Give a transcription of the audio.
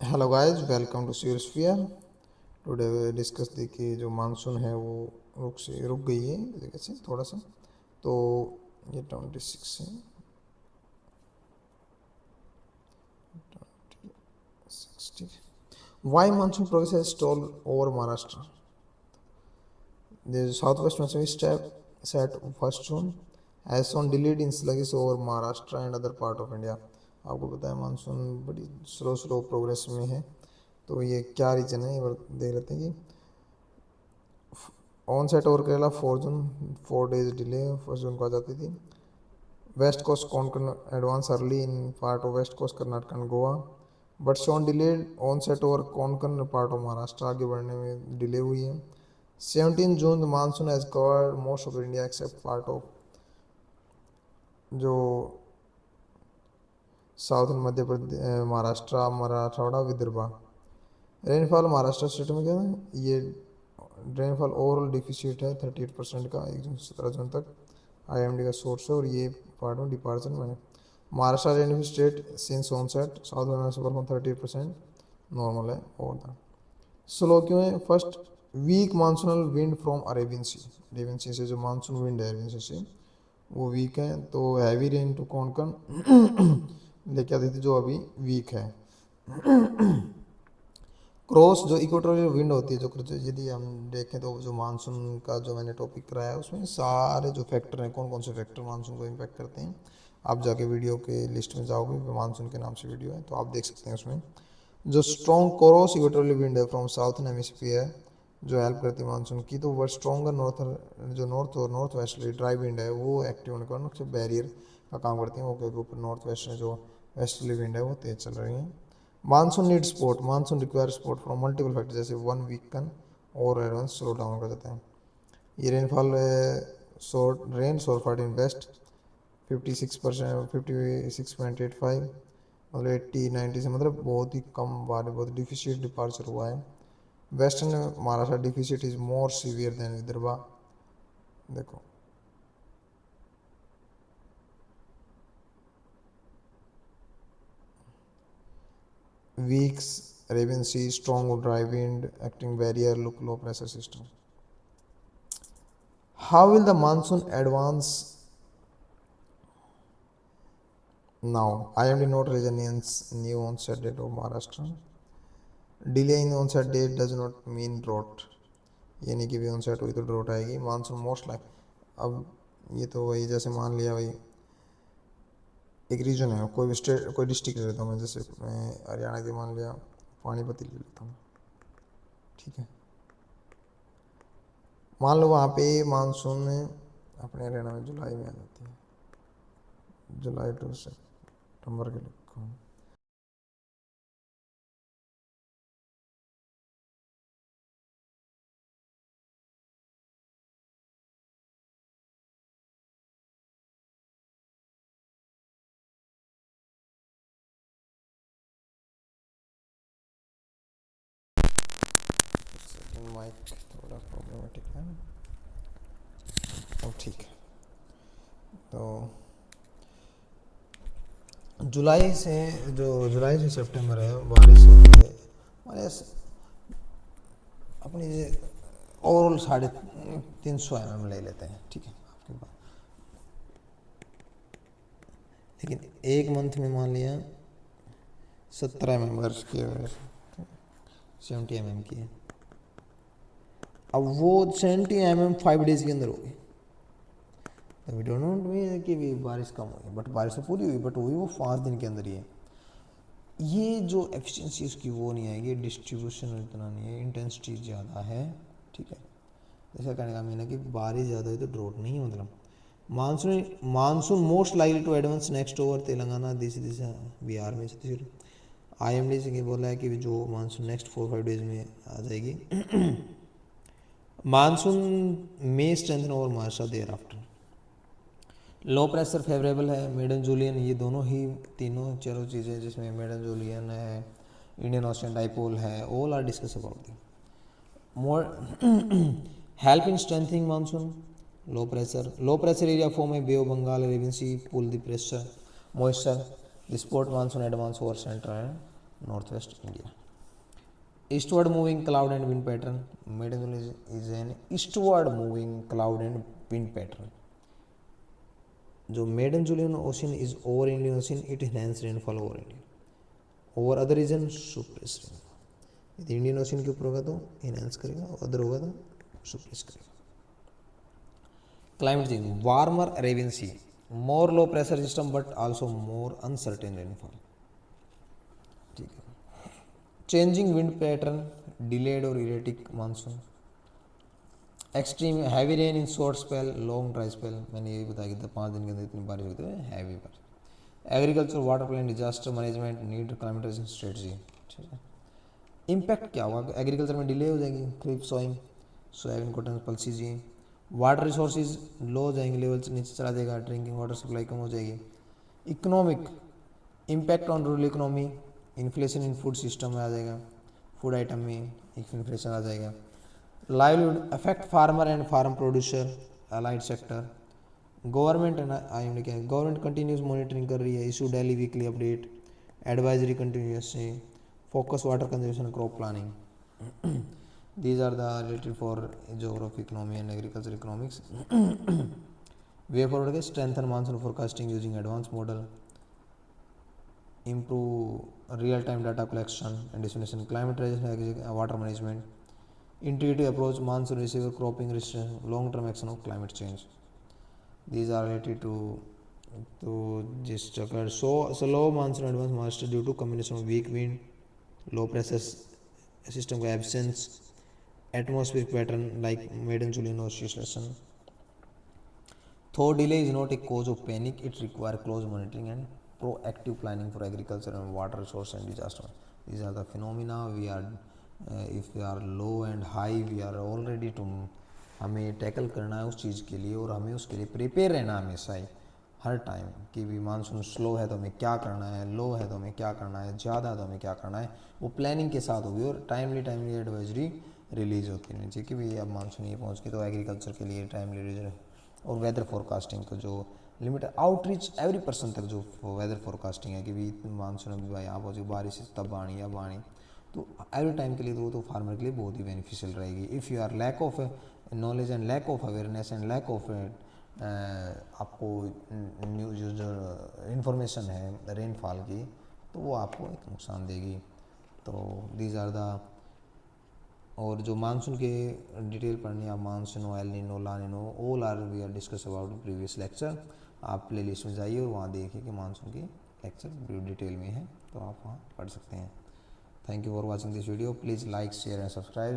Hello guys, welcome to sphere. Today we discuss the कि जो monsoon है वो रुक गई है जगह से थोड़ा सा। तो ये 26 है, 60। Why monsoon progress has stall over Maharashtra. The southwest monsoon step set 1st June has shown delayed in sluggish over Maharashtra and other part of India। आपको पता है मानसून बड़ी स्लो प्रोग्रेस में है। तो ये क्या रीजन है, ये देख लेते हैं कि onset over Kerala 4 June, 4 days delay 1 जून को आ जाती थी। West coast Konkan advance early in part of west coast Karnataka and Goa, but shown delayed onset over Konkan part of Maharashtra, आगे बढ़ने में डिले हुई है। 17 June the monsoon has covered most of India except part of जो south Madhya Pradesh, Maharashtra, Marathwada, Vidarbha. Rainfall Maharashtra state में क्या है, ये रेनफॉल ओवरऑल डिफिसिट है 38% का 1 जून से 17 जून तक। आईएमडी का सोर्स है और ये पार्ट में डिपार्चर में है। Maharashtra rainfall state since onset south में से परफॉर्म 38% नॉर्मल है। और स्लो क्यों है? First, weak monsoonal wind from Arabian sea. Arabian sea से जो मानसून विंड है अरेबियन सी से वो वीक है, तो हैवी रेन टू कोंकण लेके आती थी जो अभी वीक है। क्रॉस जो इक्वेटोरियल विंड होती है, जो यदि हम देखें तो जो मानसून का जो मैंने टॉपिक कराया है उसमें सारे जो फैक्टर हैं, कौन कौन से फैक्टर मानसून को इम्पैक्ट करते हैं, आप जाके वीडियो के लिस्ट में जाओगे, मानसून के नाम से वीडियो है तो आप देख सकते हैं उसमें। जो स्ट्रॉन्ग क्रॉस इक्वेटोरियल विंड है फ्रॉम साउथर्न हेमिस्फीयर है जो हेल्प करती है मानसून की, तो वह स्ट्रॉन्गर नॉर्थ और नॉर्थ वेस्टर्ली ड्राई विंड है वो एक्टिव होने के बाद बैरियर का काम करती है, वो क्योंकि ऊपर नॉर्थ वेस्ट में जो वेस्टर्ली विंड है वो तेज चल रही है। Monsoon need support, monsoon require support from multiple factor, जैसे वन वीकन और एडवांस स्लो डाउन कर देते हैं। ये रेनफॉल रेन सोलफाइड इन वेस्ट 56%, 56.85, मतलब 80-90 से मतलब बहुत ही कम बार, बहुत डिफिशिट डिपार्चर हुआ है। Western Maharashtra deficit is more severe than Vidarbha. देखो weeks Arabian sea, strong dry wind acting barrier, look low pressure system. How will the monsoon advance now? IMD note regions new onset date of Maharashtra. Delay in onset date does not mean drought। ये नहीं कि भी onset हुई तो drought आएगी। Monsoon most like, अब ये तो वही जैसे मान लिया भाई एक रीजन है, कोई स्टेट कोई डिस्ट्रिक्ट ले लेता हूँ मैं, जैसे मैं हरियाणा की मान लिया पानीपत ले लेता हूँ, ठीक है। मान लो वहाँ पे मानसून में अपने हरियाणा में जुलाई में आ जाती है, जुलाई टू सितंबर के लिखो। माइक थोड़ा प्रॉब्लमेटिक है और ठीक है। तो जुलाई से सितंबर है बारिश होती है हमारे अपनी ओवरऑल 350 mm ले लेते हैं, ठीक है आपके पास। लेकिन एक मंथ में मान लिया 17 mm वर्ष की 70 mm की है। अब वो 70 mm 5 days के अंदर होगी, वी डोंट नो कि भी बारिश कम हुई, बट बारिश तो पूरी हुई, बट हुई वो 5 दिन के अंदर ही है। ये जो एफिशिएंसी उसकी वो नहीं आएगी, डिस्ट्रीब्यूशन इतना नहीं है, इंटेंसिटी ज़्यादा है, ठीक है। जैसा कहने का मीन है कि बारिश ज़्यादा हुई तो ड्रॉट नहीं, मतलब monsoon monsoon most likely to advance next over Telangana दिशा बिहार में छत्तीसगढ़। आईएमडी से बोला है कि जो मानसून नेक्स्ट 4-5 डेज में आ जाएगी। मानसून में strengthen over Maharashtra thereafter. Low pressure favourable है, मेडन जूलियन, ये दोनों ही तीनों चारों चीज़ें जिसमें मेडन जूलियन है, इंडियन ओशियन डाइपोल है, all are discuss about the more help in strengthening monsoon. Low pressure area form है bay of Bengal, Arabian sea pull the pressure moisture the support monsoon advance over centre है। North west India. Eastward moving cloud and wind pattern, maiden Julian is an eastward moving cloud and wind pattern. जो Madden Julian ocean is over Indian ocean, it enhance rainfall over India, over other region suppress rainfall. यदि Indian ocean के ऊपर होगा तो enhance करेगा, और other होगा तो सुप्रेस करेगा। Climate change, warmer Arabian sea, more low pressure system but also more uncertain rainfall. ठीक है। चेंजिंग विंड पैटर्न, डिलेड और erratic monsoon, extreme heavy rain in short spell, long dry spell. मैंने ये भी बताया कि 5 दिन के अंदर इतनी बारिश होती है, हैवी बारिश। Agriculture, water plan, disaster management, need climatisation strategy. ठीक है। इम्पैक्ट क्या होगा, एग्रीकल्चर में डिले हो जाएगी, क्रिप सोइंग, सोयाबीन, कॉटन, पल्सी जी। वाटर रिसोर्सेज लो हो जाएंगे, लेवल नीचे चला जाएगा, ड्रिंकिंग वाटर सप्लाई कम हो जाएगी। Economic impact on rural economy, inflation in food system में आ जाएगा, फूड आइटम में इन्फ्लेशन आ जाएगा। Livelihood affect farmer and farm producer, allied sector. Government आई क्या, गवर्नमेंट कंटिन्यूस मॉनिटरिंग कर रही है, issue daily weekly update, advisory continuous से, focus water conservation, crop planning. these are the related for geography, economy and agriculture economics. Way forward के strengthen monsoon forecasting using advanced model, improve real time data collection and dissemination, climate resilience, water management, integrative approach, monsoon receiver, cropping restriction, long term action of climate change. These are related to this chapter. So slow monsoon advance master due to combination of weak wind, low pressure system absence, atmospheric pattern like maiden Julian oscillation. Though delay is not a cause of panic, it requires close monitoring and proactive planning for agriculture and water resource and disaster. These are the phenomena we are, if we are low and high, we are all ready to, हमें tackle करना है उस चीज़ के लिए, और हमें उसके लिए प्रिपेयर रहना हमेशा ही, हर टाइम कि भी मानसून स्लो है तो हमें क्या करना है, लो है तो हमें क्या करना है, ज़्यादा है तो हमें क्या करना है, वो प्लानिंग के साथ होगी और टाइमली एडवाइजरी रिलीज़ होती रहनी चाहिए कि भाई अब मानसून ये पहुँच गई, तो एग्रीकल्चर के लिए टाइमली रिलीज। और वेदर फोरकास्टिंग को जो लिमिट आउटरीच एवरी पर्सन तक जो वेदर फोरकास्टिंग है कि भी मानसून अभी भाई आप हो बारिश तब आनी अब आनी, तो एवरी टाइम के लिए वो तो फार्मर के लिए बहुत ही बेनिफिशियल रहेगी। If you are lack of knowledge and lack of awareness and lack of आपको न्यूज जो इन्फॉर्मेशन है रेनफॉल की, तो वो आपको एक नुकसान देगी। तो दीज आर द, और जो मानसून के डिटेल पढ़नी आप, monsoon, El Nino, La Nino, all are we are discuss about previous lecture. आप प्ले लिस्ट में जाइए और वहाँ देखिए कि मानसून के लेक्चर डिटेल में है, तो आप वहाँ पढ़ सकते हैं। Thank you for watching this video, please like share and subscribe.